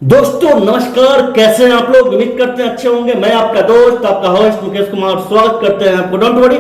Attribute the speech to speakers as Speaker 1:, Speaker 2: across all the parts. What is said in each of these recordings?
Speaker 1: दोस्तों नमस्कार, कैसे हैं आप लोग। उम्मीद करते हैं अच्छे होंगे। मैं आपका दोस्त, आपका होस्ट मुकेश कुमार, स्वागत करते हैं आपको डोंट वरी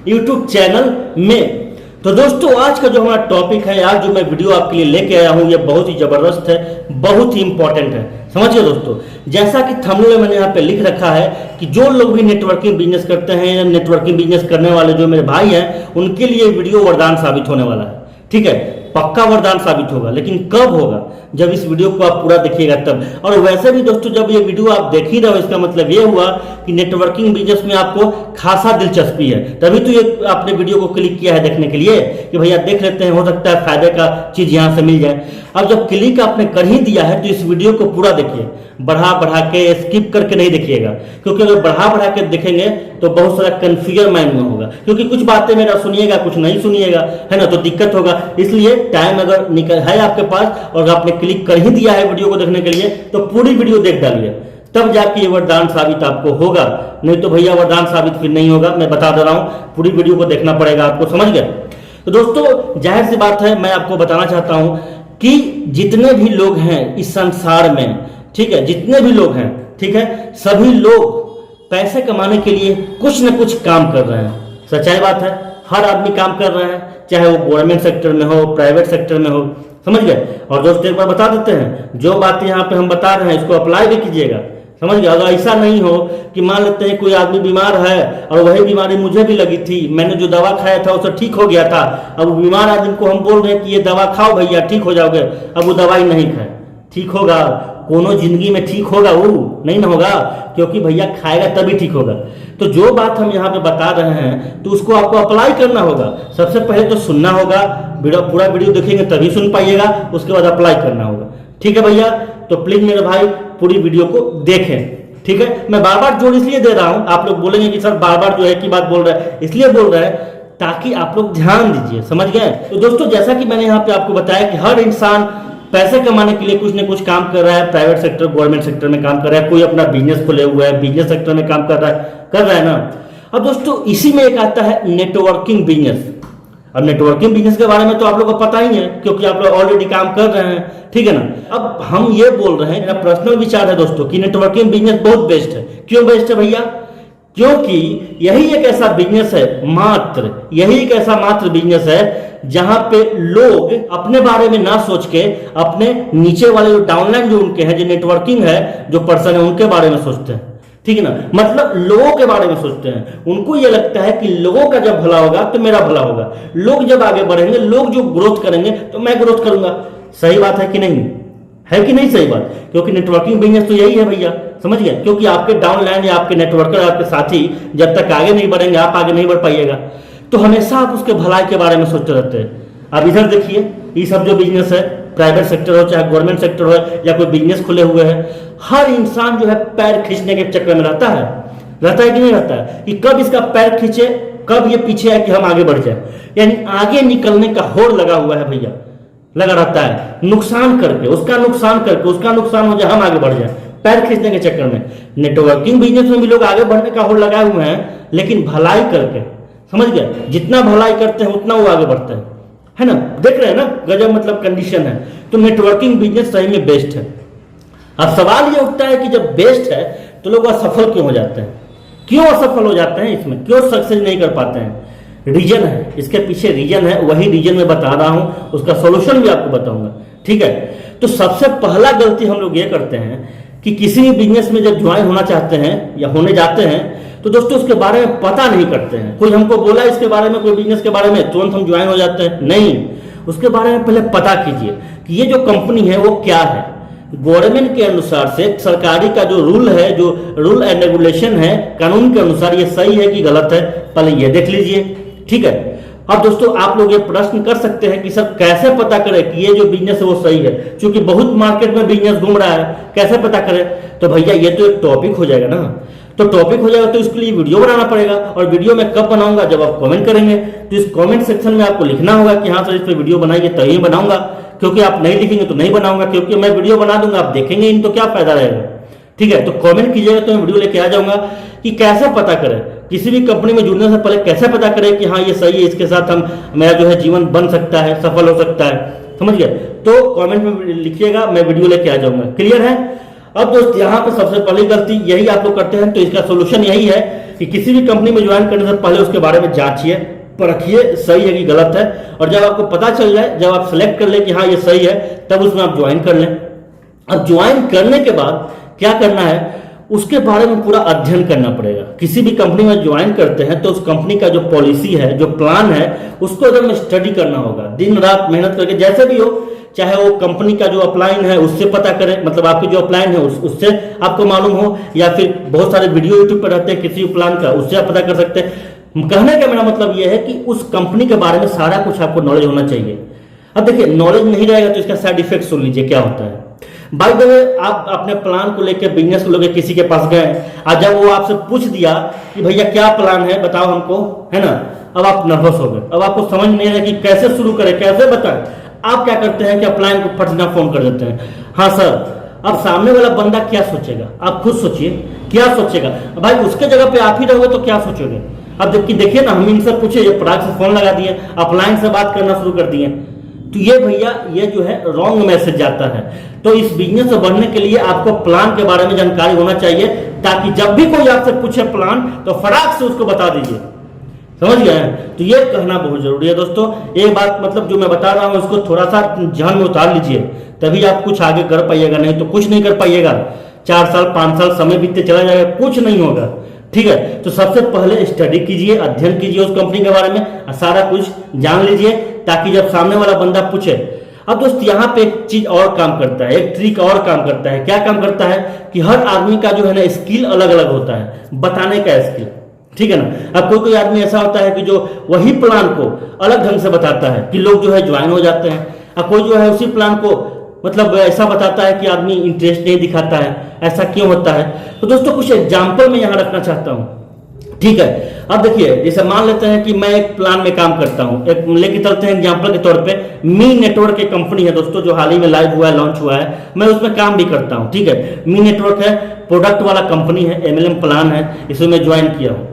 Speaker 1: यूट्यूब चैनल में। तो दोस्तों आज का जो हमारा टॉपिक है, आज जो मैं वीडियो आपके लिए लेके आया हूं, ये बहुत ही जबरदस्त है, बहुत ही इंपॉर्टेंट है। समझिए दोस्तों, जैसा कि थंबनेल में मैंने यहाँ पे लिख रखा है कि जो लोग भी नेटवर्किंग बिजनेस करते हैं या नेटवर्किंग बिजनेस करने वाले जो मेरे भाई हैं, उनके लिए वीडियो वरदान साबित होने वाला है। ठीक है, पक्का वरदान साबित होगा, लेकिन कब होगा? जब इस वीडियो को आप पूरा देखिएगा तब। और वैसे भी दोस्तों, जब ये वीडियो आप देख ही रहे हो, इसका मतलब ये हुआ कि नेटवर्किंग बिजनेस में आपको खासा दिलचस्पी है, तभी तो ये आपने वीडियो को क्लिक किया है देखने के लिए कि भैया देख लेते हैं, हो सकता है फायदे का चीज यहाँ से मिल जाए। अब जब क्लिक आपने कर ही दिया है तो इस वीडियो को पूरा देखिए, बढ़ा बढ़ा के, स्किप करके नहीं देखिएगा, क्योंकि अगर बढ़ा बढ़ा के देखेंगे तो बहुत सारा कंफ्यूजन माइंड में होगा, क्योंकि कुछ बातें मेरा सुनिएगा, कुछ नहीं सुनिएगा, है ना, तो दिक्कत होगा। इसलिए टाइम अगर निकल है आपके पास और आपने क्लिक कर ही दिया है वीडियो को देखने के लिए, तो पूरी वीडियो देख डालिए, तब जाके ये वरदान साबित आपको होगा। नहीं तो भैया वरदान साबित फिर नहीं होगा। मैं बता दे रहा हूं, पूरी वीडियो को देखना पड़ेगा आपको, समझ गए। तो दोस्तों जाहिर सी बात है, मैं आपको बताना चाहता हूं कि जितने भी लोग हैं इस संसार में, ठीक है, जितने भी लोग हैं, ठीक है, सभी लोग पैसे कमाने के लिए कुछ न कुछ काम कर रहे हैं। सच्चाई बात है, हर आदमी काम कर रहा है, चाहे वो गवर्नमेंट सेक्टर में हो, प्राइवेट सेक्टर में हो, समझ गए। और दोस्तों एक बार बता देते हैं, जो बातें यहाँ पे हम बता रहे हैं इसको अप्लाई भी कीजिएगा, समझ गए। अगर ऐसा नहीं हो कि मान लेते हैं कोई आदमी बीमार है और वही बीमारी मुझे भी लगी थी, मैंने जो दवा खाया था उससे ठीक हो गया था, अब वो बीमार आदमी को हम बोल रहे हैं कि ये दवा खाओ भैया ठीक हो जाओगे, अब वो दवाई नहीं खाए, ठीक होगा? कोनो जिंदगी में ठीक होगा? वो नहीं ना होगा, क्योंकि भैया खाएगा तभी ठीक होगा। तो जो बात हम यहाँ पे बता रहे हैं तो उसको आपको अप्लाई करना होगा। सबसे पहले तो सुनना होगा, पूरा वीडियो देखेंगे तभी सुन पाइएगा, उसके बाद अप्लाई करना होगा। ठीक है भैया, तो प्लीज मेरे भाई पूरी वीडियो को देखें। ठीक है, मैं बार बार जोर इसलिए दे रहा हूं, आप लोग बोलेंगे कि सर बार बार जो है की बात बोल रहे हैं, इसलिए बोल रहे हैं ताकि आप लोग ध्यान दीजिए, समझ गए। तो दोस्तों जैसा कि मैंने यहाँ पे आपको बताया कि हर इंसान पैसे कमाने के लिए कुछ न कुछ काम कर रहा है, प्राइवेट सेक्टर, गवर्नमेंट सेक्टर में काम कर रहा है, कोई अपना बिजनेस खोले हुआ है, बिजनेस सेक्टर में काम कर रहा है ना। अब दोस्तों इसी में एक आता है नेटवर्किंग बिजनेस। अब नेटवर्किंग बिजनेस के बारे में तो आप लोगों को पता ही है, क्योंकि आप लोग ऑलरेडी काम कर रहे हैं, ठीक है ना। अब हम ये बोल रहे हैं, मेरा पर्सनल विचार है दोस्तों कि नेटवर्किंग बिजनेस बहुत बेस्ट है। क्यों बेस्ट है भैया? क्योंकि यही एक ऐसा बिजनेस है, यही एक ऐसा मात्र बिजनेस है जहां पे लोग अपने बारे में ना सोच के अपने नीचे वाले जो डाउनलाइन जो उनके हैं, जो नेटवर्किंग है, जो पर्सन है, उनके बारे में सोचते हैं, ठीक है ना। मतलब लोगों के बारे में सोचते हैं। उनको यह लगता है कि लोगों का जब भला होगा तो मेरा भला होगा, लोग जब आगे बढ़ेंगे, लोग जो ग्रोथ करेंगे तो मैं ग्रोथ करूंगा। सही बात है कि नहीं? है कि नहीं सही बात? क्योंकि नेटवर्किंग बिजनेस तो यही है भैया, समझ गए। क्योंकि आपके डाउनलाइन या आपके नेटवर्कर, आपके साथी जब तक आगे नहीं बढ़ेंगे, आप आगे नहीं बढ़ पाइएगा, तो हमेशा आप उसके भलाई के बारे में सोचते रहते हैं। अब इधर देखिए, ये सब जो बिजनेस है, प्राइवेट सेक्टर हो चाहे गवर्नमेंट सेक्टर हो या कोई बिजनेस खुले हुए हैं, हर इंसान जो है पैर खींचने के चक्कर में रहता है कि नहीं रहता है, कि कब इसका पैर खींचे, कब ये पीछे है कि हम आगे बढ़ जाए। यानी आगे निकलने का होड़ लगा हुआ है भैया, लगा रहता है, नुकसान करके, उसका नुकसान हो जाए, हम आगे बढ़ जाए, पैर खींचने के चक्कर में। नेटवर्किंग बिजनेस में भी लोग आगे बढ़ने का होड़ लगाए हुए हैं, लेकिन भलाई करके, समझ गए। जितना भलाई करते हैं उतना वो आगे बढ़ते हैं, है ना। देख रहे हैं ना, गजब मतलब कंडीशन है। तो नेटवर्किंग बिजनेस सही में बेस्ट है। अब सवाल ये उठता है कि जब बेस्ट है तो लोग असफल क्यों हो जाते हैं? क्यों असफल हो जाते हैं? इसमें क्यों सक्सेस नहीं कर पाते हैं? रीजन है, इसके पीछे रीजन है, वही रीजन मैं बता रहा हूं, उसका सॉल्यूशन भी आपको बताऊंगा, ठीक है। तो सबसे पहला गलती हम लोग ये करते हैं कि किसी भी बिजनेस में जब ज्वाइन होना चाहते हैं या होने जाते हैं तो दोस्तों उसके बारे में पता नहीं करते हैं। कोई हमको बोला इसके बारे में, कोई बिजनेस के बारे में, तुरंत हम ज्वाइन हो जाते हैं। नहीं, उसके बारे में पहले पता कीजिए कि ये जो कंपनी है वो क्या है। गवर्नमेंट के अनुसार से, सरकारी का जो रूल है, जो रूल एंड रेगुलेशन है, कानून के अनुसार ये सही है कि गलत है, पहले ये देख लीजिए, ठीक है। अब दोस्तों आप लोग ये प्रश्न कर सकते हैं कि सर कैसे पता करें कि ये जो बिजनेस है वो सही है, क्योंकि बहुत मार्केट में बिजनेस घूम रहा है, कैसे पता करें? तो भैया ये तो एक टॉपिक हो जाएगा ना। तो टॉपिक हो जाएगा तो इसके लिए वीडियो बनाना पड़ेगा, और वीडियो में कब बनाऊंगा? जब आप कमेंट करेंगे। तो इस कमेंट सेक्शन में आपको लिखना होगा कि हाँ सर इस पर वीडियो बनाइए, तभी बनाऊंगा, क्योंकि आप नहीं लिखेंगे तो नहीं बनाऊंगा, क्योंकि मैं वीडियो बना दूंगा, आप देखेंगे इन तो क्या फायदा रहेगा, ठीक है। तो कमेंट कीजिएगा तो मैं वीडियो लेके आ जाऊंगा कि कैसे पता करें, किसी भी कंपनी में जुड़ने से पहले कैसे पता करें कि हाँ ये सही है, इसके साथ हम मेरा जो है जीवन बन सकता है, सफल हो सकता है, समझ गए? तो कमेंट में लिखिएगा, मैं वीडियो लेके आ जाऊंगा। क्लियर है? अब दोस्त यहाँ पे सबसे पहली गलती यही आप लोग करते हैं, तो इसका सोल्यूशन यही है कि किसी भी कंपनी में ज्वाइन करने से पहले उसके बारे में जांचिए, परखिए सही है कि गलत है, और जब आपको पता चल जाए, जब आप सेलेक्ट कर ले कि हाँ ये सही है, तब उसमें आप ज्वाइन कर लें। अब ज्वाइन करने के बाद क्या करना है, उसके बारे में पूरा अध्ययन करना पड़ेगा। किसी भी कंपनी में ज्वाइन करते हैं तो उस कंपनी का जो पॉलिसी है, जो प्लान है, उसको एकदम स्टडी करना होगा, दिन रात मेहनत करके, जैसे भी हो, चाहे वो कंपनी का जो अपलाइन है उससे पता करें, मतलब आपकी जो अपलाइन है उससे आपको मालूम हो, या फिर बहुत सारे वीडियो यूट्यूब पर रहते हैं किसी प्लान का, उससे आप पता कर सकते हैं। कहने का मेरा मतलब यह है कि उस कंपनी के बारे में सारा कुछ आपको नॉलेज होना चाहिए। अब देखिए, नॉलेज नहीं रहेगा तो इसका साइड इफेक्ट सुन लीजिए क्या होता है। बाय द वे, आप अपने प्लान को लेकर, बिजनेस को लेकर किसी के पास गए, और जब वो आपसे पूछ दिया कि भैया क्या प्लान है बताओ हमको, है ना, अब आप नर्वस हो गए, अब आपको समझ नहीं आ रहा कि कैसे शुरू करें, कैसे बताएं। आप क्या करते हैं कि प्लान को फटना फोन कर देते हैं, हाँ सर। अब सामने वाला बंदा क्या सोचेगा, आप खुद सोचिए क्या सोचेगा। भाई उसके जगह पे आप ही रहोगे तो क्या सोचोगे। अब जबकि देखिए ना, हम इनसे पूछे, ये प्रोडक्ट से फोन लगा दिए, अपलाइन से बात करना शुरू कर दिए, तो ये भैया ये जो है रॉन्ग मैसेज जाता है। तो इस बिजनेस से बढ़ने के लिए आपको प्लान के बारे में जानकारी होना चाहिए, ताकि जब भी कोई आपसे पूछे प्लान, तो फटाक से उसको बता दीजिए। समझ गए? तो ये कहना बहुत जरूरी है दोस्तों। एक बात मतलब जो मैं बता रहा हूं उसको थोड़ा सा ध्यान में उतार लीजिए, तभी आप कुछ आगे कर पाइएगा, नहीं तो कुछ नहीं कर पाइएगा। 4 साल 5 साल समय बीतते चला जाएगा, कुछ नहीं होगा। ठीक है, तो सबसे पहले स्टडी कीजिए, अध्ययन कीजिए उस कंपनी के बारे में, सारा कुछ जान लीजिए, ताकि जब सामने वाला बंदा पूछे। अब दोस्त यहाँ पे एक चीज और काम करता है, एक ट्रिक और काम करता है। क्या काम करता है कि हर आदमी का जो है ना स्किल अलग अलग होता है, बताने का स्किल। ठीक है ना। अब कोई आदमी ऐसा होता है कि जो वही प्लान को अलग ढंग से बताता है कि लोग जो है ज्वाइन हो जाते हैं, और कोई जो है उसी प्लान को मतलब ऐसा बताता है कि आदमी इंटरेस्ट नहीं दिखाता है। ऐसा क्यों होता है? तो दोस्तों कुछ एग्जाम्पल मैं यहाँ रखना चाहता हूँ। ठीक है, अब देखिए, जैसे मान लेते हैं कि मैं एक प्लान में काम करता हूँ, एक लेके चलते हैं एग्जांपल के तौर पे, मी नेटवर्क की कंपनी है दोस्तों, जो हाल ही में लाइव हुआ है, लॉन्च हुआ है, मैं उसमें काम भी करता हूँ। ठीक है, मी नेटवर्क है, प्रोडक्ट वाला कंपनी है, MLM प्लान है, इसमें मैं ज्वाइन किया हूँ।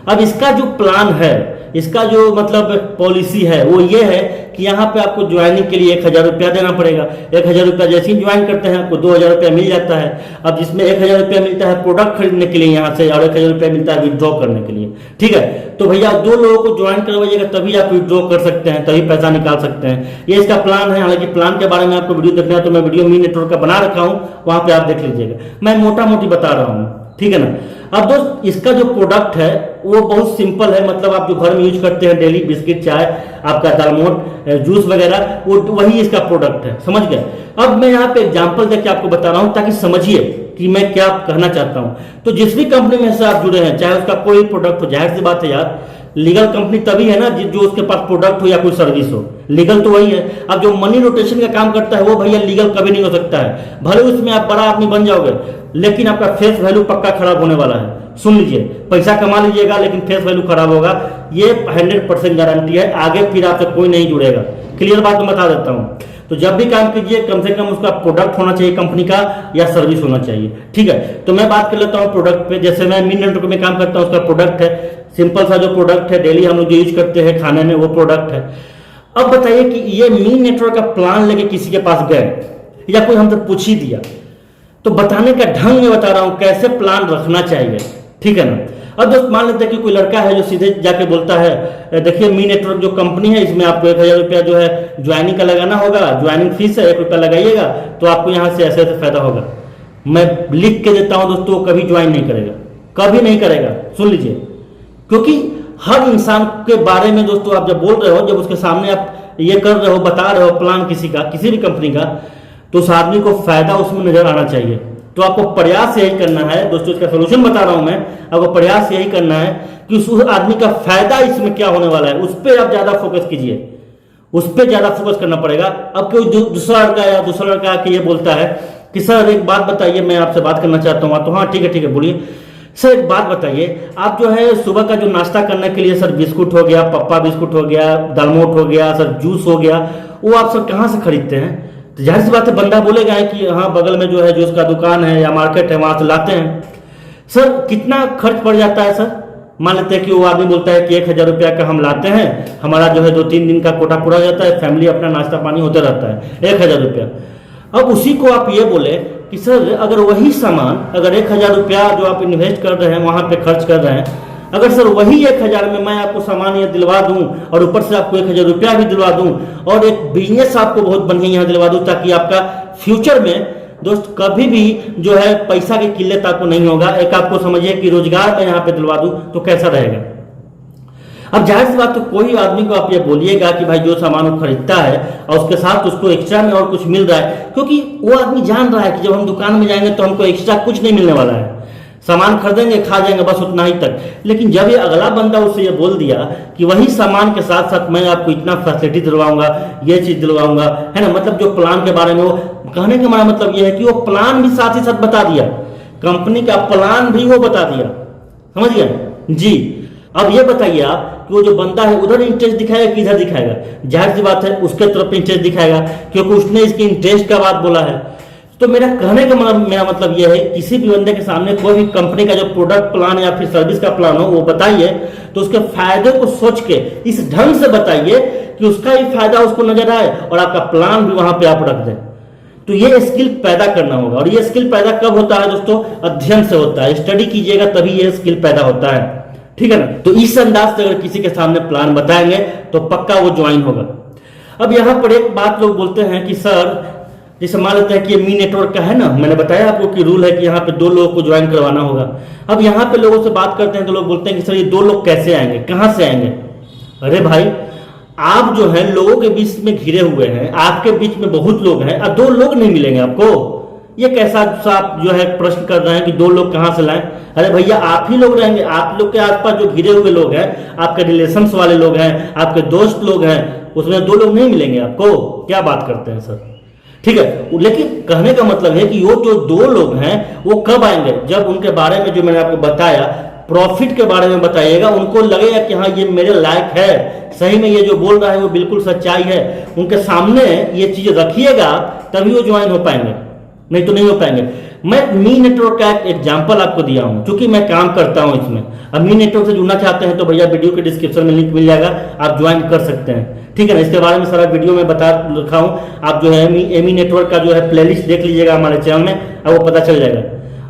Speaker 1: अब इसका जो प्लान है, इसका जो मतलब पॉलिसी है वो ये है कि यहाँ पे आपको ज्वाइनिंग के लिए 1000 रुपया देना पड़ेगा। 1000 रुपया जैसे ही ज्वाइन करते हैं आपको 2000 रुपया मिल जाता है। अब जिसमें 1000 रुपया मिलता है प्रोडक्ट खरीदने के लिए यहाँ से, और 1000 रुपया मिलता है विड्रॉ करने के लिए। ठीक है, तो भैया 2 लोगों को ज्वाइन करवाइएगा, तभी आप विड्रॉ कर सकते हैं, तभी पैसा निकाल सकते हैं। ये इसका प्लान है। हालांकि प्लान के बारे में आपको वीडियो देखना है तो मैं वीडियो मी नेटवर्क का बना रखा हूँ, वहां पे आप देख लीजिएगा, मैं मोटा मोटी बता रहा हूँ। ठीक है ना। अब दोस्त इसका जो प्रोडक्ट है वो बहुत सिंपल है, मतलब आप जो घर में यूज करते हैं डेली, बिस्किट, चाय, आपका दालमोट, जूस वगैरह, वो वही इसका प्रोडक्ट है। समझ गए? अब मैं यहाँ पे एग्जांपल देके आपको बता रहा हूँ ताकि समझिए कि मैं क्या कहना चाहता हूँ। तो जिस भी कंपनी में से आप जुड़े हैं, चाहे उसका कोई प्रोडक्ट हो, जाहिर सी बात है यार, लीगल कंपनी तभी है ना जो उसके पास प्रोडक्ट हो या कोई सर्विस हो, लीगल तो वही है। अब जो मनी रोटेशन का काम करता है वो भैया लीगल कभी नहीं हो सकता है। भले उसमें आप बड़ा आदमी बन जाओगे, लेकिन आपका फेस वैल्यू पक्का खराब होने वाला है। सुन लीजिए, पैसा कमा लीजिएगा लेकिन फेस वैल्यू खराब होगा, ये 100% गारंटी है। आगे फिर आपसे कोई नहीं जुड़ेगा। क्लियर बात मैं बता देता हूँ। तो जब भी काम कीजिए, कम से कम उसका प्रोडक्ट होना चाहिए कंपनी का, या सर्विस होना चाहिए। ठीक है, तो मैं बात कर लेता हूँ प्रोडक्ट पे। जैसे मैं मी नेटवर्क में काम करता हूँ, उसका प्रोडक्ट है, सिंपल सा जो प्रोडक्ट है डेली हम लोग जो यूज करते हैं खाने में, वो प्रोडक्ट है। अब बताइए कि ये मी नेटवर्क का प्लान लेके किसी के पास गए, या कोई हमसे पूछ ही दिया, तो बताने का ढंग में बता रहा हूं कैसे प्लान रखना चाहिए। ठीक है ना। अब दोस्त मान लेते हैं कि कोई लड़का है जो सीधे जाके बोलता है, देखिए मी नेटवर्क जो कंपनी है, इसमें आपको 1000 रुपया जो है ज्वाइनिंग का लगाना होगा, ज्वाइनिंग फीस है, 1 रुपया लगाइएगा तो आपको यहाँ से ऐसे ऐसे फायदा होगा। मैं लिख के देता हूं दोस्तों, कभी ज्वाइन नहीं करेगा, कभी नहीं करेगा। सुन लीजिए, क्योंकि हर इंसान के बारे में दोस्तों आप जब बोल रहे हो, जब उसके सामने आप ये कर रहे हो, बता रहे हो प्लान किसी का, किसी भी कंपनी का, तो उस आदमी को फायदा उसमें नजर आना चाहिए। तो आपको प्रयास यही करना है दोस्तों, इसका सोल्यूशन बता रहा हूं मैं, आपको प्रयास यही करना है कि उस आदमी का फायदा इसमें क्या होने वाला है, उस पर आप ज्यादा फोकस कीजिए, उस पर ज्यादा फोकस करना पड़ेगा। अब कोई दूसरा लड़का आके ये बोलता है कि सर एक बात बताइए, मैं आपसे बात करना चाहता हूँ। तो हाँ ठीक है बोलिए। सर एक बात बताइए, आप जो है सुबह का जो नाश्ता करने के लिए सर बिस्कुट हो गया, पप्पा बिस्कुट हो गया, दालमोट हो गया, सर जूस हो गया, वो आप सर कहाँ से खरीदते हैं? तो जाहिर सी बात है बंदा बोलेगा कि हाँ बगल में जो है जूस का दुकान है या मार्केट है, वहां से लाते हैं। सर कितना खर्च पड़ जाता है सर? मान लेते हैं कि वो आदमी बोलता है कि 1,000 रुपया का हम लाते हैं, हमारा जो है 2-3 दिन का कोटा पूरा हो जाता है, फैमिली अपना नाश्ता पानी होते रहता है, 1,000 रुपया। अब उसी को आप ये बोले कि सर अगर वही सामान, अगर 1,000 रुपया जो आप इन्वेस्ट कर रहे हैं वहाँ पे खर्च कर रहे हैं, अगर सर वही 1,000 में मैं आपको सामान ये दिलवा दूं और ऊपर से आपको 1,000 रुपया भी दिलवा दूं और एक बिजनेस आपको बहुत बढ़िया यहाँ दिलवा दूं, ताकि आपका फ्यूचर में दोस्त कभी भी जो है पैसा की किल्लत आपको नहीं होगा, एक आपको समझिए कि रोजगार मैं यहाँ पे दिलवा दूं तो कैसा रहेगा। अब जाहिर सी बात, तो कोई आदमी को आप ये बोलिएगा कि भाई जो सामान वो खरीदता है और उसके साथ उसको एक्स्ट्रा में और कुछ मिल रहा है, क्योंकि वो आदमी जान रहा है कि जब हम दुकान में जाएंगे तो हमको एक्स्ट्रा कुछ नहीं मिलने वाला है, सामान खरीदेंगे खा जाएंगे बस उतना ही तक। लेकिन जब ये अगला बंदा उससे ये बोल दिया कि वही सामान के साथ साथ मैं आपको इतना फैसिलिटी दिलवाऊंगा, ये चीज दिलवाऊंगा, है ना, मतलब जो प्लान के बारे में, वो कहने का हमारा मतलब ये है कि वो प्लान भी साथ ही साथ बता दिया, कंपनी का प्लान भी वो बता दिया, समझ गए जी। अब ये बताइए आप कि वो जो बंदा है उधर इंटरेस्ट दिखाएगा कि इधर दिखाएगा? जाहिर सी बात है उसके तरफ इंटरेस्ट दिखाएगा, क्योंकि उसने इसके इंटरेस्ट का बात बोला है। तो मेरा कहने का मेरा मतलब यह है, किसी भी बंदे के सामने कोई भी कंपनी का जो प्रोडक्ट प्लान या फिर सर्विस का प्लान हो वो बताइए, तो उसके फायदे को सोच के इस ढंग से बताइए कि उसका भी फायदा उसको नजर आए और आपका प्लान भी वहां पे आप रख दें। तो ये स्किल पैदा करना होगा, और ये स्किल पैदा कब होता है दोस्तों? अध्ययन से होता है, स्टडी कीजिएगा तभी ये स्किल पैदा होता है, ठीक है ना। तो इस अंदाज से अगर किसी के सामने प्लान बताएंगे तो पक्का वो ज्वाइन होगा। अब यहां पर एक बात लोग बोलते हैं कि सर, जैसे मान लेते हैं कि मी नेटवर्क का है ना, मैंने बताया आपको कि रूल है कि यहाँ पे 2 लोगों को ज्वाइन करवाना होगा। अब यहाँ पे लोगों से बात करते हैं तो लोग बोलते हैं कि सर ये 2 लोग कैसे आएंगे, कहाँ से आएंगे? अरे भाई, आप जो है लोगों के बीच में घिरे हुए हैं, आपके बीच में बहुत लोग हैं और 2 लोग नहीं मिलेंगे आपको? ये कैसा आप जो है प्रश्न कर रहे हैं कि 2 लोग कहाँ से लाएं? अरे भैया, आप ही लोग रहेंगे, आप लोग के आसपास जो घिरे हुए लोग हैं, आपके रिलेशंस वाले लोग हैं, आपके दोस्त लोग हैं, उसमें 2 लोग नहीं मिलेंगे आपको? क्या बात करते हैं सर, ठीक है। लेकिन कहने का मतलब है कि वो जो 2 लोग हैं वो कब आएंगे? जब उनके बारे में जो मैंने आपको बताया, प्रॉफिट के बारे में बताइएगा, उनको लगेगा कि हाँ ये मेरे लायक है, सही में ये जो बोल रहा है वो बिल्कुल सच्चाई है, उनके सामने ये चीज रखिएगा तभी वो ज्वाइन हो पाएंगे, नहीं तो नहीं हो पाएंगे। मैं मी नेटवर्क का एक एग्जाम्पल आपको दिया हूं, क्योंकि मैं काम करता हूं इसमें। अब मी नेटवर्क से जुड़ना चाहते हैं तो भैया वीडियो के डिस्क्रिप्शन में लिंक मिल जाएगा, आप ज्वाइन कर सकते हैं, ठीक है ना। इसके बारे में सारा वीडियो में बता रखा हूं, आप जो है एमी नेटवर्क का जो है प्लेलिस्ट देख लीजिएगा हमारे चैनल में, अब वो पता चल जाएगा।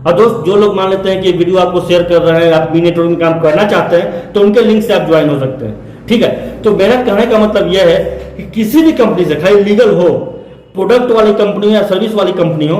Speaker 1: और दोस्त, जो लोग मान लेते हैं कि वीडियो आपको शेयर कर रहे हैं, आप मी नेटवर्क में काम करना चाहते हैं, तो उनके लिंक से आप ज्वाइन हो सकते हैं, ठीक है। तो मेरा कहने का मतलब यह है कि किसी भी कंपनी से, खाली लीगल हो, प्रोडक्ट वाली कंपनी हो या सर्विस वाली कंपनी हो,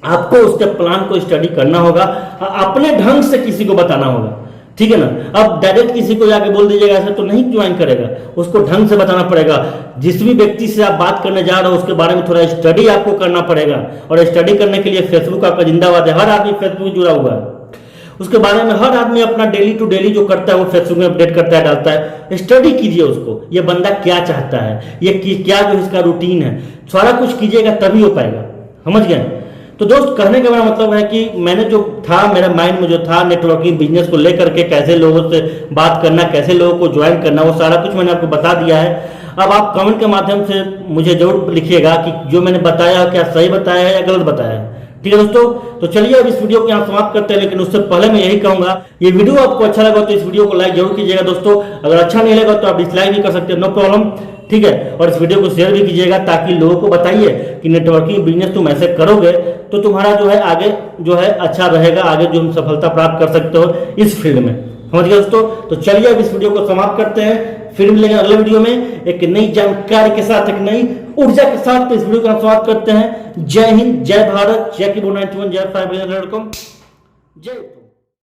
Speaker 1: आपको उसके प्लान को स्टडी करना होगा, अपने ढंग से किसी को बताना होगा, ठीक है ना। अब डायरेक्ट किसी को जाके बोल दीजिएगा ऐसा तो नहीं ज्वाइन करेगा, उसको ढंग से बताना पड़ेगा। जिस भी व्यक्ति से आप बात करने जा रहे हो उसके बारे में थोड़ा स्टडी आपको करना पड़ेगा, और स्टडी करने के लिए फेसबुक आपका जिंदाबाद है, हर आदमी फेसबुक जुड़ा हुआ है, उसके बारे में हर आदमी अपना डेली टू डेली जो करता है वो फेसबुक में अपडेट करता है, डालता है। स्टडी कीजिए उसको, ये बंदा क्या चाहता है, ये क्या जो इसका रूटीन है, सारा कुछ कीजिएगा तभी हो पाएगा, समझ गए। तो दोस्त, कहने का मेरा मतलब है कि मैंने जो था, मेरे माइंड में जो था नेटवर्किंग बिजनेस को लेकर के, कैसे लोगों से बात करना, कैसे लोगों को ज्वाइन करना, वो सारा कुछ मैंने आपको बता दिया है। अब आप कमेंट के माध्यम से मुझे जरूर लिखिएगा कि जो मैंने बताया क्या सही बताया है या गलत बताया है, ठीक है दोस्तों। तो चलिए अब इस वीडियो को यहाँ समाप्त करते हैं, लेकिन उससे पहले मैं यही कहूंगा, ये वीडियो आपको अच्छा लगा तो इस वीडियो को लाइक जरूर कीजिएगा दोस्तों, अगर अच्छा नहीं लगा तो आप डिसलाइक भी कर सकते हैं, नो प्रॉब्लम, ठीक है। और इस वीडियो को शेयर भी कीजिएगा ताकि लोगों को बताइए कि नेटवर्किंग बिजनेस तुम ऐसे करोगे तो तुम्हारा जो है आगे जो है अच्छा रहेगा, आगे जो हम सफलता प्राप्त कर सकते हो इस फील्ड में, समझ गए दोस्तों। तो चलिए अब इस वीडियो को समाप्त करते हैं, फिर मिलेंगे अगले वीडियो में एक नई जानकारी के साथ, एक नई ऊर्जा के साथ। तो इस वीडियो को समाप्त करते हैं। जय हिंद, जय भारत, जय की 91, जय 5, जय।